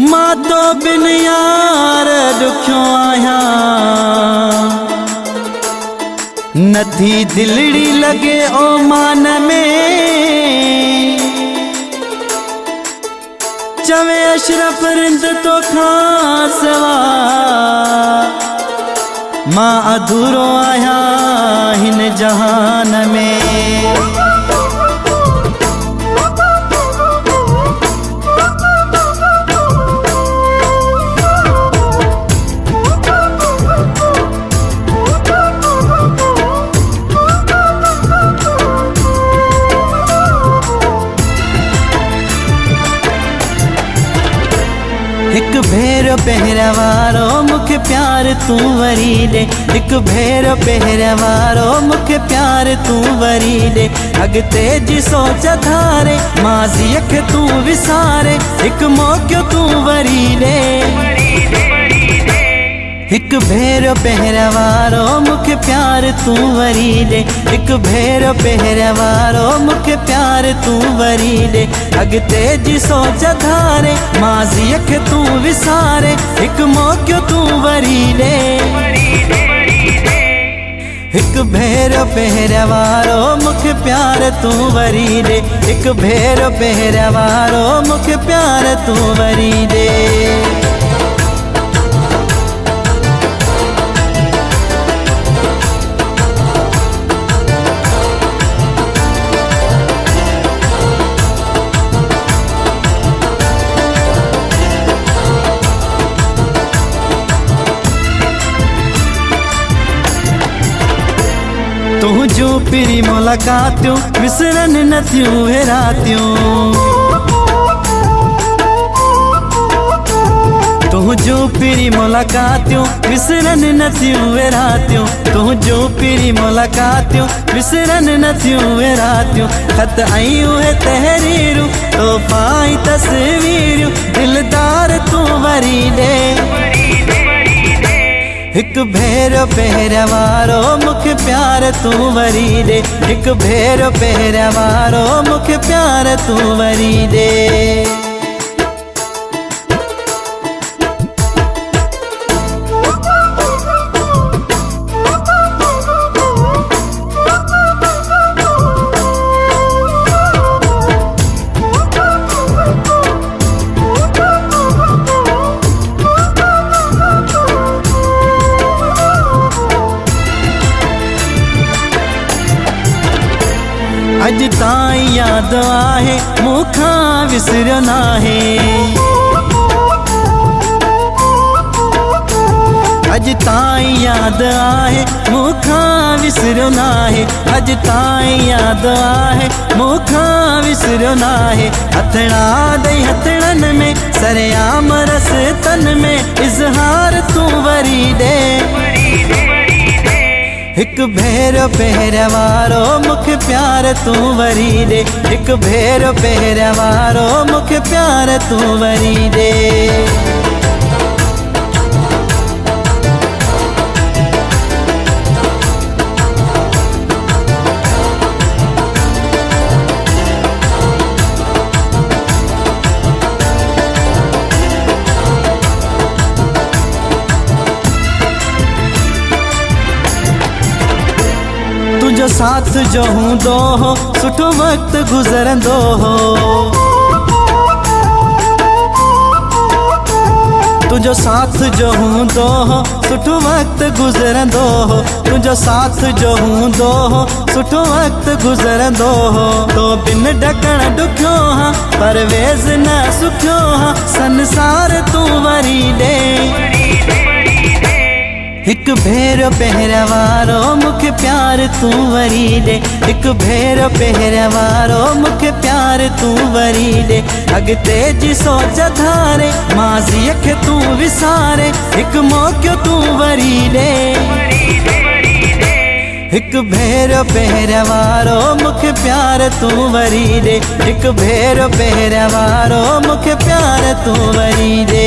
मां तो बिन यार दुखियो आहियां, नथी दिलड़ी लगे ओ मान में। चवे अशरफ रिंद तो खां सवा, मां अधूरो आहियां हिन जहान में। एक भेरो पहरवारो मुखे प्यार तू वरी दे, एक भेरो पहरवारो मुखे प्यार तू वरी दे। अगते जी सोच धारे माज़ी अख तू विसारे, एक मौक़ो तू वरी दे। एक भेरो पहरवारो मुखे प्यार तू वरी दे, एक भेरो पहरवारो मुखे प्यार तू वरी दे। अगते जी सोच धारे माज़ी अख तू विसारे, एक मौक़ो तू वरी दे। एक भेरो पहरवारो मुखे प्यार तू वरी दे, एक भेरो पहरवारो मुखे प्यार तू वरी दे। तुझो पिरी मुलाकातियों विसरन न थियूं हे रातियूं, तुझो पिरी मुलाकातियों विसरन न थियूं हे रातियूं, तुझो पिरी मुलाकातियों विसरन न थियूं हे रातियूं। ख़त आयूं हे तहरीरूं तोहफ़ा ऐं तस्वीरूं, दिलदार तू वरी दे। एक भेरो पहरवारो मुखे प्यार तू वरी दे, एक भेरो पहरवारो मुखे प्यार तू वरी दे। अज ताईं याद आहे मूंखां विसरियो नाहे, अज ताईं याद आहे मूंखां विसरियो नाहे, अज ताईं याद आहे मूंखां विसरियो नाहे। हथड़ा दई हथड़न में सरेआम रस्तन में इज़हार तू वरी दे। एक भेरो पहरवारो मुखे प्यार तू वरी दे, एक भेरो पहरवारो मुखे प्यार तू वरी दे। तुझो साथ जो हूंदो हो सुठो वक्त गुज़रंदो हो, तुझो साथ जो हूंदो हो सुठो वक्त गुज़रंदो हो, तुझो साथ जो हूंदो हो सुठो वक्त गुज़रंदो हो। तो बिन ढकण ॾुखियो हा परवेज़ न सुखियो हा, संसार तू वरी दे। एक भेरो पहरवारो मुखे प्यार तू वरी दे, एक भेरो पहरवारो मुखे प्यार तू वरी दे। अगते जी सोच धारे माज़ी अख तू विसारे, एक मौक़ो तू वरी दे। एक भेरो पहरवारो मुखे प्यार तू वरी दे, एक भेरो पहरवारो मुखे प्यार तू वरी दे।